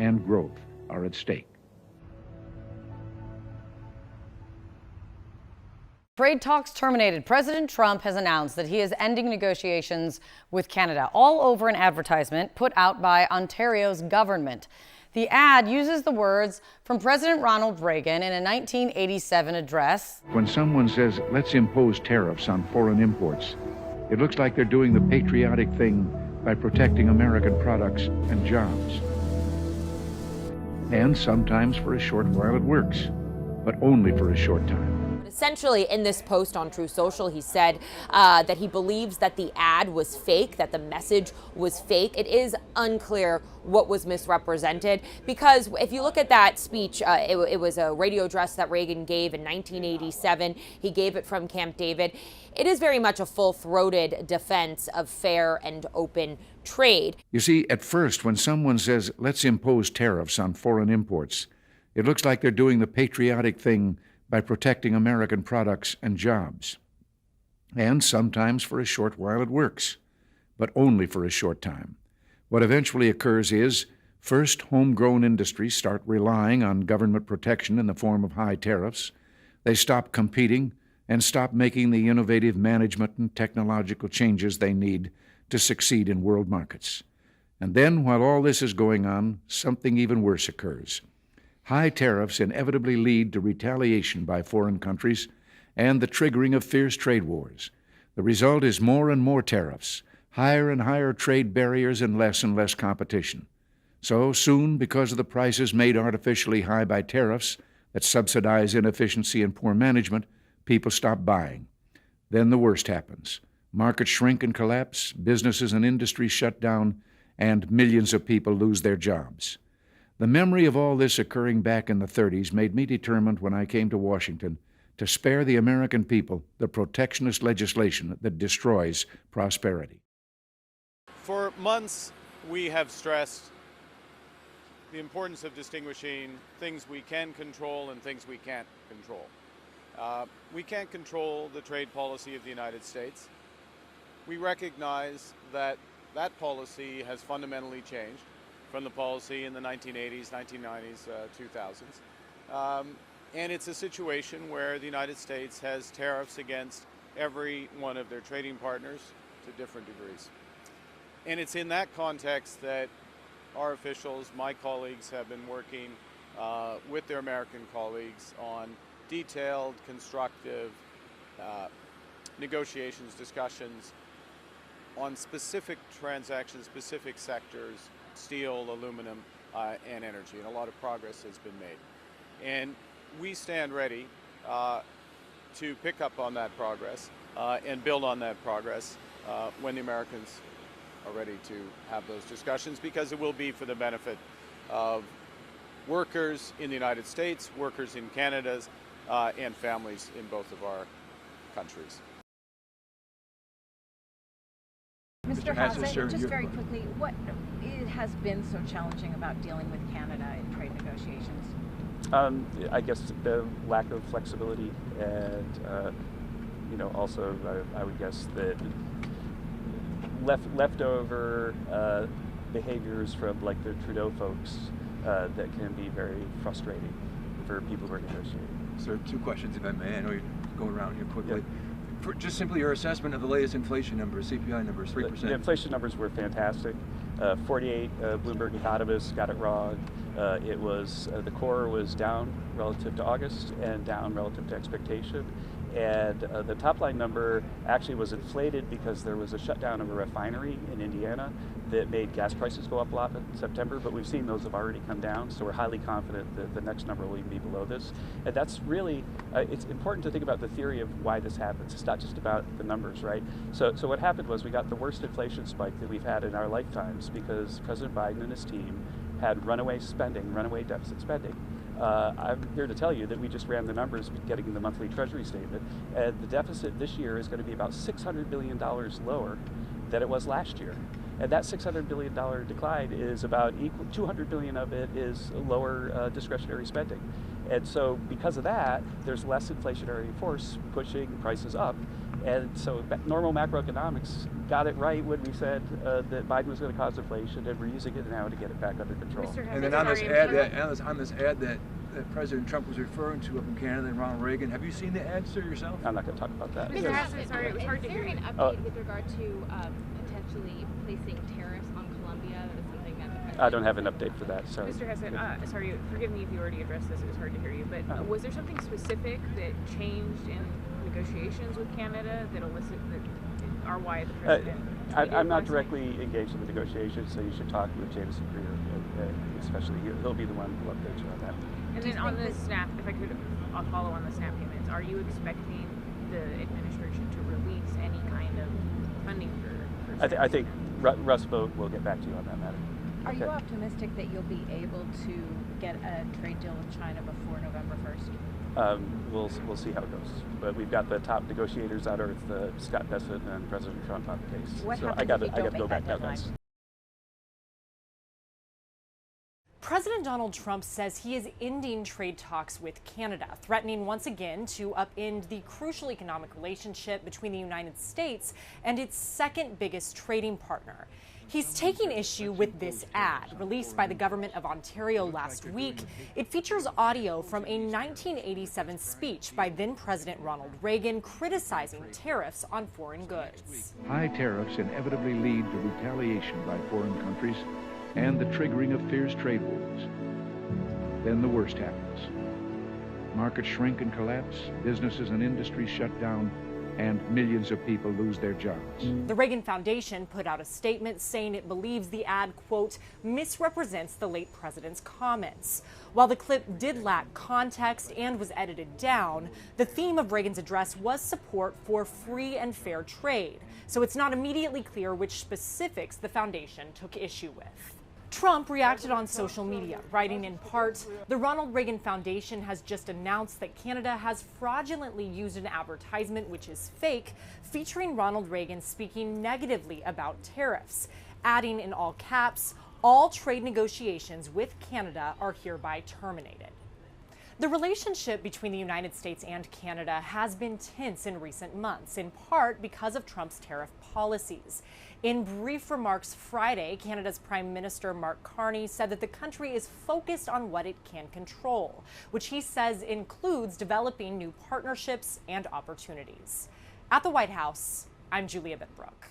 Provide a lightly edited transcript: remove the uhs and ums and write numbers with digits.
and growth are at stake. Trade talks terminated. President Trump has announced that he is ending negotiations with Canada, all over an advertisement put out by Ontario's government. The ad uses the words from President Ronald Reagan in a 1987 address. When someone says, let's impose tariffs on foreign imports, it looks like they're doing the patriotic thing by protecting American products and jobs. And sometimes for a short while it works, but only for a short time. Essentially, in this post on True Social, he said that he believes that the ad was fake, that the message was fake. It is unclear what was misrepresented, because if you look at that speech, it was a radio address that Reagan gave in 1987. He gave it from Camp David. It is very much a full-throated defense of fair and open trade. You see, at first, when someone says, let's impose tariffs on foreign imports, it looks like they're doing the patriotic thing by protecting American products and jobs. And sometimes for a short while it works, but only for a short time. What eventually occurs is, first, homegrown industries start relying on government protection in the form of high tariffs. They stop competing and stop making the innovative management and technological changes they need to succeed in world markets. And then, while all this is going on, something even worse occurs. High tariffs inevitably lead to retaliation by foreign countries and the triggering of fierce trade wars. The result is more and more tariffs, higher and higher trade barriers, and less competition. So soon, because of the prices made artificially high by tariffs that subsidize inefficiency and poor management, people stop buying. Then the worst happens. Markets shrink and collapse, businesses and industries shut down, and millions of people lose their jobs. The memory of all this occurring back in the 30s made me determined when I came to Washington to spare the American people the protectionist legislation that destroys prosperity. For months, we have stressed the importance of distinguishing things we can control and things we can't control. We can't control the trade policy of the United States. We recognize that that policy has fundamentally changed from the policy in the 1980s, 1990s, 2000s. And it's a situation where the United States has tariffs against every one of their trading partners to different degrees. And it's in that context that our officials, my colleagues, have been working with their American colleagues on detailed, constructive negotiations, discussions on specific transactions, specific sectors, steel, aluminum, and energy, and a lot of progress has been made. And we stand ready to pick up on that progress and build on that progress when the Americans are ready to have those discussions, because it will be for the benefit of workers in the United States, workers in Canada, and families in both of our countries. Mr. Hassett, just very quickly, what it has been so challenging about dealing with Canada in trade negotiations? I guess the lack of flexibility, and also I would guess that leftover behaviors from like the Trudeau folks that can be very frustrating for people who are negotiating. Sir, two questions, if I may. I know you're going around here quickly. Yep. For just simply your assessment of the latest inflation numbers, CPI numbers, 3%. The inflation numbers were fantastic. 48 Bloomberg economists got it wrong. It was the core was down relative to August and down relative to expectation. And the top line number actually was inflated because there was a shutdown of a refinery in Indiana that made gas prices go up a lot in September, but we've seen those have already come down, so we're highly confident that the next number will even be below this. And that's really, it's important to think about the theory of why this happens. It's not just about the numbers, right? So what happened was we got the worst inflation spike that we've had in our lifetimes because President Biden and his team had runaway spending, runaway deficit spending. I'm here to tell you that we just ran the numbers getting the monthly Treasury statement, and the deficit this year is going to be about $600 billion lower than it was last year. And that $600 billion decline is about equal, $200 billion of it is lower discretionary spending. And so because of that, there's less inflationary force pushing prices up. And so normal macroeconomics got it right when we said that Biden was going to cause inflation, and we're using it now to get it back under control. And then on this ad that President Trump was referring to up in Canada and Ronald Reagan, have you seen the ad, sir, yourself? I'm not going to talk about that. Mr. Hassett, sorry, it was hard to hear you. Is there an update with regard to potentially placing tariffs on Colombia? That is something that the president... I don't have an update for that, sorry. Mr. Hassett, sorry, forgive me if you already addressed this, it was hard to hear you, but was there something specific that changed in negotiations with Canada that elicit that are why the president... I'm not directly engaged in the negotiations, so you should talk with Jameson Greer, especially. He'll be the one who will update you on that. And then on the SNAP, if I could follow on the SNAP payments, are you expecting the administration to release any kind of funding for I think Russ Vogt will get back to you on that matter. Are you optimistic that you'll be able to get a trade deal with China before November 1st? We'll see how it goes. But we've got the top negotiators on earth, Scott Bessent and President Trump on the case. What so happens I got if you to don't go make back that now, guys. deadline? President Donald Trump says he is ending trade talks with Canada, threatening once again to upend the crucial economic relationship between the United States and its second biggest trading partner. He's taking issue with this ad released by the government of Ontario last week. It features audio from a 1987 speech by then President Ronald Reagan criticizing tariffs on foreign goods. High tariffs inevitably lead to retaliation by foreign countries and the triggering of fierce trade wars. Then the worst happens. Markets shrink and collapse, businesses and industries shut down, and millions of people lose their jobs. The Reagan Foundation put out a statement saying it believes the ad, quote, misrepresents the late president's comments. While the clip did lack context and was edited down, the theme of Reagan's address was support for free and fair trade. So it's not immediately clear which specifics the foundation took issue with. Trump reacted on social media, writing in part, the Ronald Reagan Foundation has just announced that Canada has fraudulently used an advertisement which is fake, featuring Ronald Reagan speaking negatively about tariffs, adding in all caps, all trade negotiations with Canada are hereby terminated. The relationship between the United States and Canada has been tense in recent months, in part because of Trump's tariff policies. In brief remarks Friday, Canada's Prime Minister Mark Carney said that the country is focused on what it can control, which he says includes developing new partnerships and opportunities. At the White House, I'm Julia Benbrook.